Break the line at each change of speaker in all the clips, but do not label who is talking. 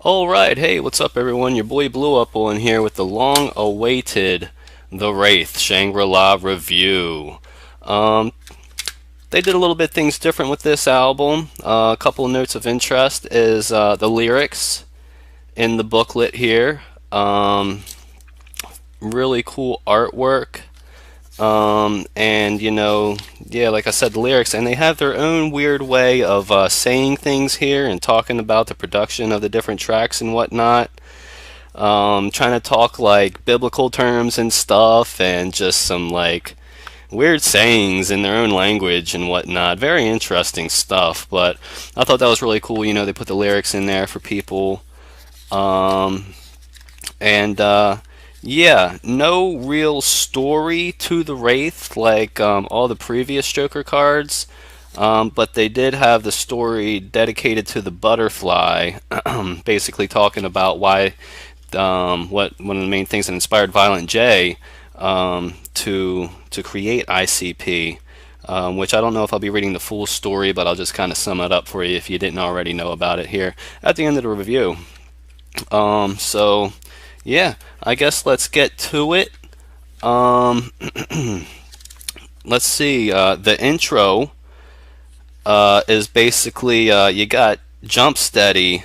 Alright, hey, what's up everyone? Your boy Blue Up on here with the long-awaited The Wraith Shangri-La review. Um, they did a little bit things different with this album. A couple of notes of interest is the lyrics in the booklet here. Really cool artwork. And yeah, like I said, the lyrics, and they have their own weird way of saying things here and talking about the production of the different tracks and whatnot. Trying to talk like biblical terms and stuff, and just some like weird sayings in their own language and whatnot. Very interesting stuff, but I thought that was really cool. They put the lyrics in there for people. Um, and Yeah, no real story to the Wraith like all the previous Joker cards, but they did have the story dedicated to the Butterfly, basically talking about why what one of the main things that inspired Violent J to create ICP. Which I don't know if I'll be reading the full story, but I'll just kind of sum it up for you if you didn't already know about it here at the end of the review. So yeah, I guess let's get to it. Um, let's see. The intro is basically you got Jump Steady,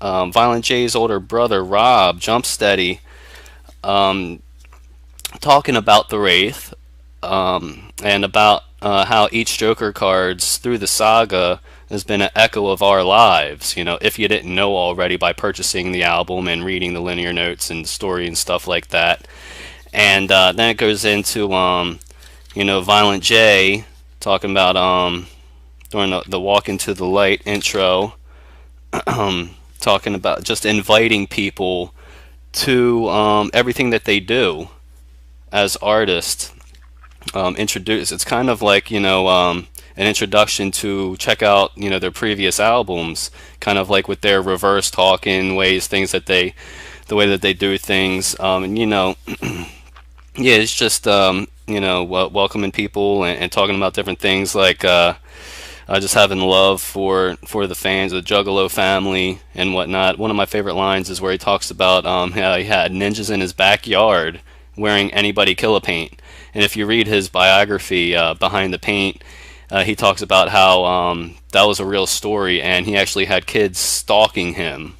Violent J's older brother Rob Jump Steady, um, talking about the Wraith, and about how each Joker cards through the saga has been an echo of our lives. If you didn't know already by purchasing the album and reading the linear notes and the story and stuff like that. And then it goes into Violent J talking about during the Walk into the Light intro, talking about just inviting people to everything that they do as artists. Introduce. It's kind of like an introduction to check out their previous albums, kind of like with their reverse talking ways, the way that they do things, and yeah, it's just welcoming people and talking about different things like just having love for the fans of the Juggalo family and whatnot. One of my favorite lines is where he talks about how he had ninjas in his backyard wearing anybody killer paint. And if you read his biography, Behind the Paint, he talks about how that was a real story, and he actually had kids stalking him.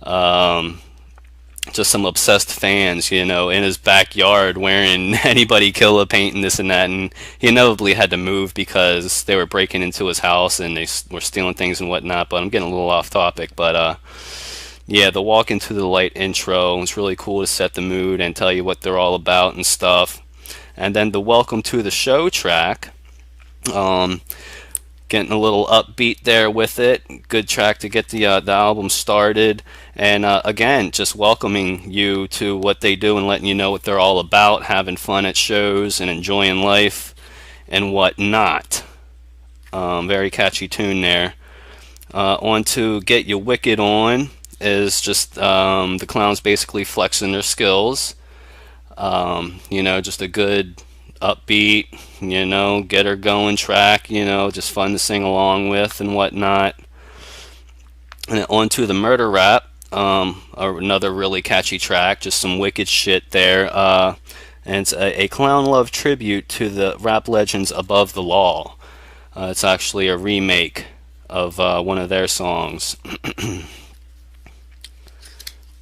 Um, just some obsessed fans, in his backyard wearing anybody killer paint and this and that. And he inevitably had to move because they were breaking into his house and they were stealing things and whatnot. But I'm getting a little off topic. But yeah, the Walk into the Light intro was really cool to set the mood and tell you what they're all about and stuff. And then the Welcome to the Show track, um, getting a little upbeat there with it. Good track to get the album started. And again, just welcoming you to what they do and letting you know what they're all about, having fun at shows and enjoying life and whatnot. Very catchy tune there. On to Get You Wicked On is just the clowns basically flexing their skills. Just a good upbeat, get her going track, just fun to sing along with and whatnot. And then on to the Murder Rap, another really catchy track, just some wicked shit there. And it's a clown love tribute to the rap legends Above the Law. It's actually a remake of one of their songs.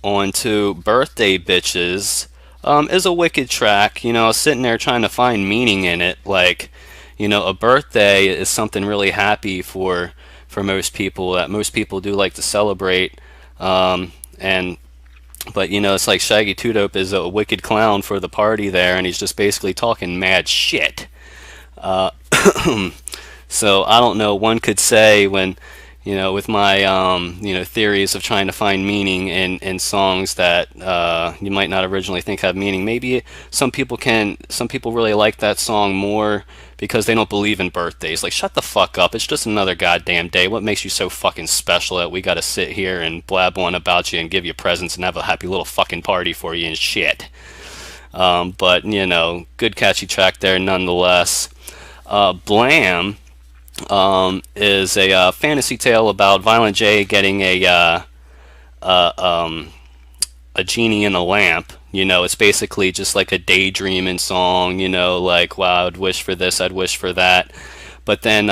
On to Birthday Bitches, is a wicked track. I was sitting there trying to find meaning in it. Like, a birthday is something really happy for most people, that most people do like to celebrate. And but it's like Shaggy Two Dope is a wicked clown for the party there, and he's just basically talking mad shit. Uh, so I don't know. One could say when with my theories of trying to find meaning in songs that you might not originally think have meaning. Maybe some people really like that song more because they don't believe in birthdays. Like, shut the fuck up. It's just another goddamn day. What makes you so fucking special that we gotta sit here and blab on about you and give you presents and have a happy little fucking party for you and shit? But good catchy track there nonetheless. Blam is a fantasy tale about Violent J getting uh, um, a genie in a lamp. It's basically just like a daydreaming song, like, wow, I'd wish for this, I'd wish for that. But then,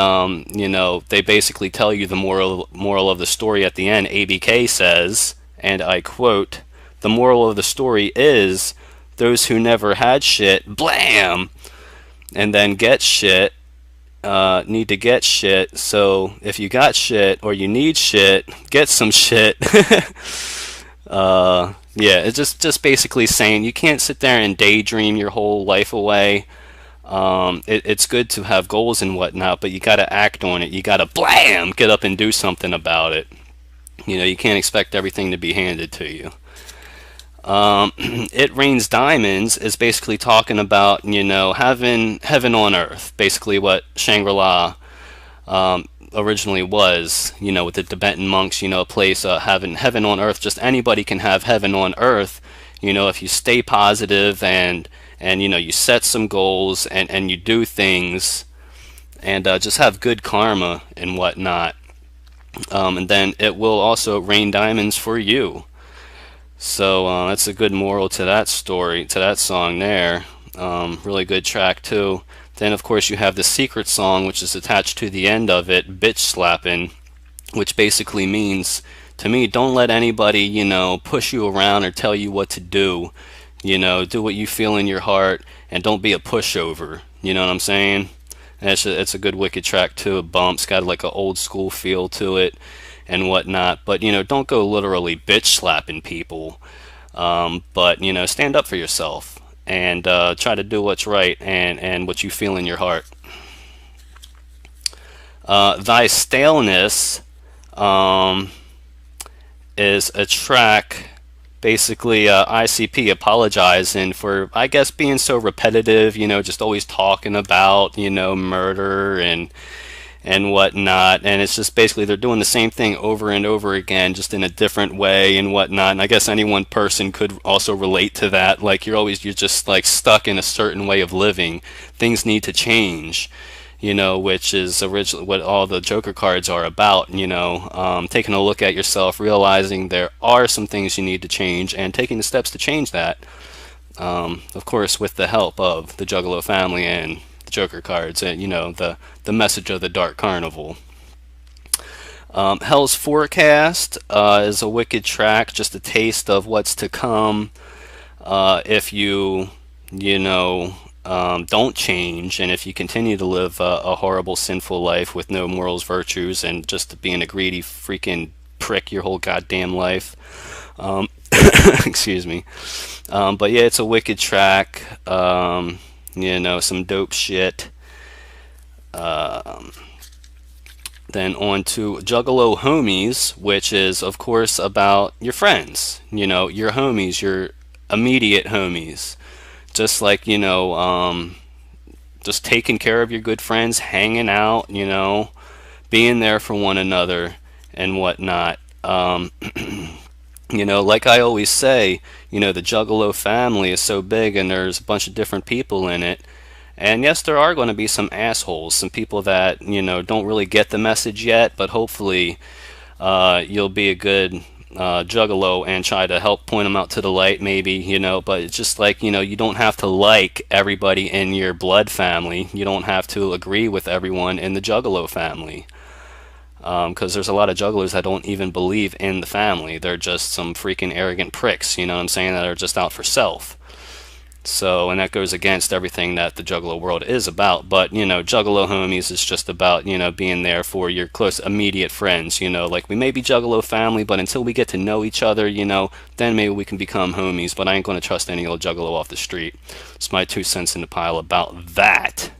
they basically tell you the moral of the story at the end. ABK says, and I quote, "The moral of the story is those who never had shit, blam, and then get shit, need to get shit. So if you got shit or you need shit, get some shit." Yeah, it's just basically saying you can't sit there and daydream your whole life away. It's good to have goals and whatnot, but you got to act on it. You got to blam, get up and do something about it. You can't expect everything to be handed to you. It Rains Diamonds is basically talking about, heaven on earth, basically what Shangri-La originally was, with the Tibetan monks, a place, heaven on earth. Just anybody can have heaven on earth, if you stay positive and you set some goals and you do things and just have good karma and whatnot. And then it will also rain diamonds for you. So that's a good moral to that story, to that song there. Really good track too. Then of course you have the secret song, which is attached to the end of it, bitch slapping, which basically means to me, don't let anybody, push you around or tell you what to do. Do what you feel in your heart and don't be a pushover. You know what I'm saying? And it's a good wicked track too. It bumps, got like an old school feel to it and whatnot. But don't go literally bitch slapping people. But stand up for yourself and try to do what's right and what you feel in your heart. Thy Staleness is a track, basically ICP apologizing for, I guess, being so repetitive, just always talking about, murder and whatnot. And it's just basically they're doing the same thing over and over again, just in a different way and whatnot. And I guess any one person could also relate to that. Like you're just like stuck in a certain way of living. Things need to change. Which is originally what all the Joker cards are about, taking a look at yourself, realizing there are some things you need to change, and taking the steps to change that, of course, with the help of the Juggalo family and the Joker cards, and, the message of the Dark Carnival. Hell's Forecast is a wicked track, just a taste of what's to come if don't change, and if you continue to live a horrible, sinful life with no morals, virtues, and just being a greedy freaking prick your whole goddamn life. Excuse me. But yeah, it's a wicked track. Some dope shit. Then on to Juggalo Homies, which is, of course, about your friends. Your homies, your immediate homies. Just like, just taking care of your good friends, hanging out, being there for one another and whatnot. Like I always say, the Juggalo family is so big and there's a bunch of different people in it. And yes, there are going to be some assholes, some people that, don't really get the message yet, but hopefully you'll be a good Juggalo and try to help point them out to the light, maybe, but it's just like, you don't have to like everybody in your blood family. You don't have to agree with everyone in the Juggalo family. Because there's a lot of jugglers that don't even believe in the family. They're just some freaking arrogant pricks, you know what I'm saying, that are just out for self. So, and that goes against everything that the Juggalo world is about. But, Juggalo Homies is just about, being there for your close, immediate friends. Like we may be Juggalo family, but until we get to know each other, then maybe we can become homies. But I ain't going to trust any old Juggalo off the street. It's my 2 cents in the pile about that.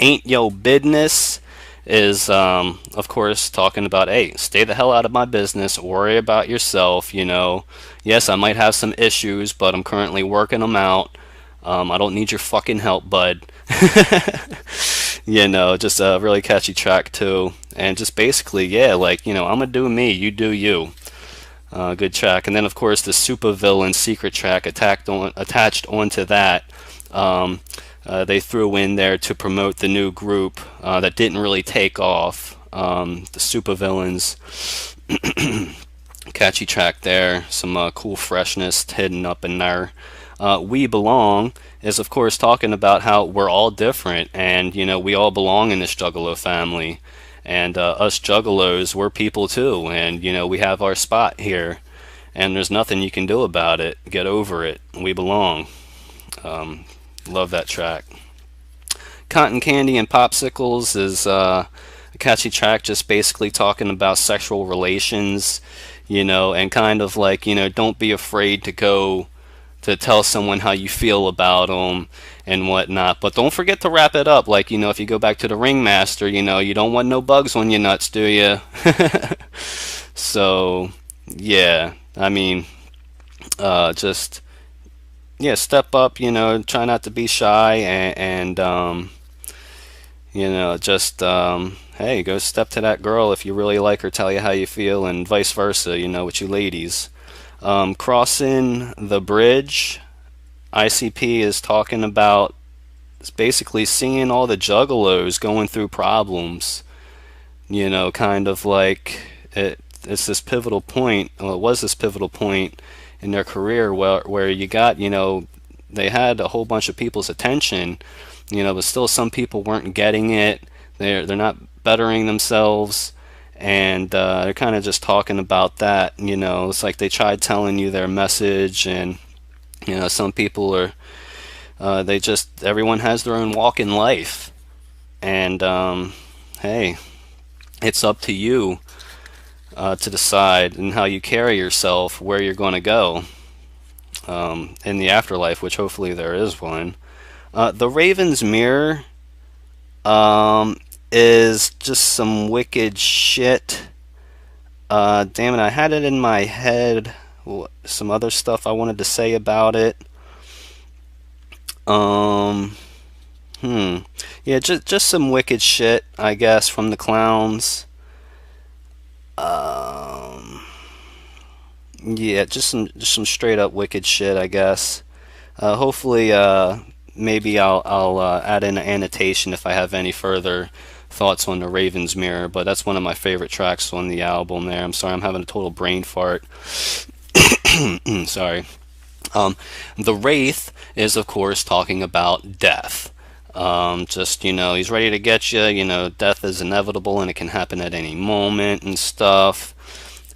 Ain't Yo Business is, of course, talking about, hey, stay the hell out of my business, worry about yourself, Yes, I might have some issues, but I'm currently working them out. I don't need your fucking help, bud. Just a really catchy track, too. And just basically, yeah, like, I'm gonna do me, you do you. Good track. And then, of course, the supervillain secret track attached onto that. they threw in there to promote the new group that didn't really take off. The supervillains. Catchy track there. Some cool freshness hidden up in there. We Belong is, of course, talking about how we're all different, and we all belong in this Juggalo family. And us Juggalos, we're people too, and we have our spot here, and there's nothing you can do about it. Get over it. We belong. Love that track. Cotton Candy and Popsicles is a catchy track, just basically talking about sexual relations, and kind of like, don't be afraid to go to tell someone how you feel about them and whatnot. But don't forget to wrap it up. Like, if you go back to the ringmaster, you don't want no bugs on your nuts, do you? So, yeah, I mean, just, yeah, step up, try not to be shy and just, hey, go step to that girl if you really like her, tell you how you feel, and vice versa, with you ladies. Crossing the Bridge, ICP is talking about basically seeing all the juggalos going through problems, kind of like it's this pivotal point, well, it was this pivotal point in their career where you got, they had a whole bunch of people's attention, but still some people weren't getting it. They're not bettering themselves. And they're kind of just talking about that, it's like they tried telling you their message, and some people are everyone has their own walk in life, and hey, it's up to you to decide and how you carry yourself, where you're going to go in the afterlife, which hopefully there is one. The Raven's Mirror is just some wicked shit. Damn it, I had it in my head. Some other stuff I wanted to say about it. Yeah, just some wicked shit, I guess, from the clowns. Yeah, just some straight up wicked shit, I guess. Hopefully, maybe I'll add in an annotation if I have any further thoughts on the Raven's Mirror, but that's one of my favorite tracks on the album there. I'm sorry, I'm having a total brain fart. Sorry. The Wraith is, of course, talking about death. Just, he's ready to get you, death is inevitable and it can happen at any moment and stuff.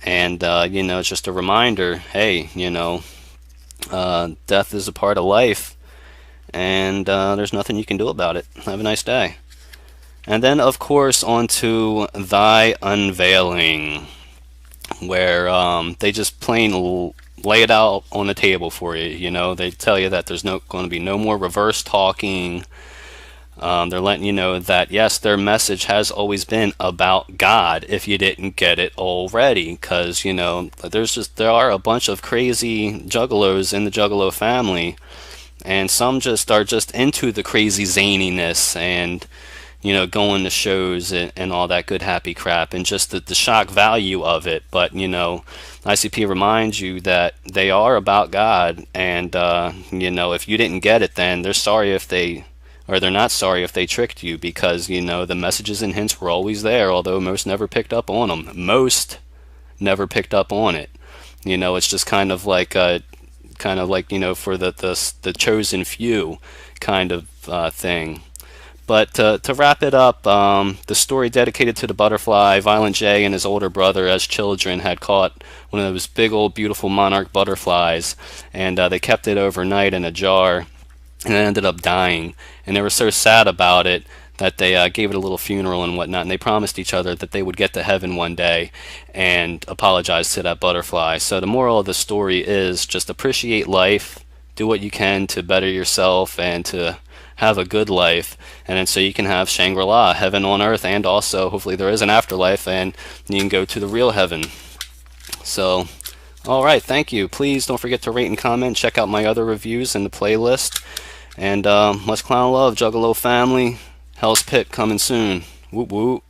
And, it's just a reminder, hey, death is a part of life, and there's nothing you can do about it. Have a nice day. And then, of course, on to Thy Unveiling, where they just plain lay it out on the table for you. They tell you that there's going to be no more reverse talking. They're letting you know that, yes, their message has always been about God, if you didn't get it already, because, there are a bunch of crazy juggalos in the Juggalo family, and some just are just into the crazy zaniness and going to shows and all that good happy crap, and just the shock value of it. But ICP reminds you that they are about God, and if you didn't get it, then they're not sorry if they tricked you, because the messages and hints were always there, although most never picked up on them. Most never picked up on it. It's just kind of like for the chosen few kind of thing. But to wrap it up, the story dedicated to the butterfly, Violent J and his older brother as children had caught one of those big old beautiful monarch butterflies, and they kept it overnight in a jar, and it ended up dying. And they were so sad about it that they gave it a little funeral and whatnot, and they promised each other that they would get to heaven one day and apologize to that butterfly. So the moral of the story is just appreciate life, do what you can to better yourself and to have a good life, and then so you can have Shangri-La, heaven on earth, and also hopefully there is an afterlife and you can go to the real heaven. So, alright, thank you. Please don't forget to rate and comment, check out my other reviews in the playlist, and much clown love, Juggalo family. Hell's Pit coming soon. Whoop whoop.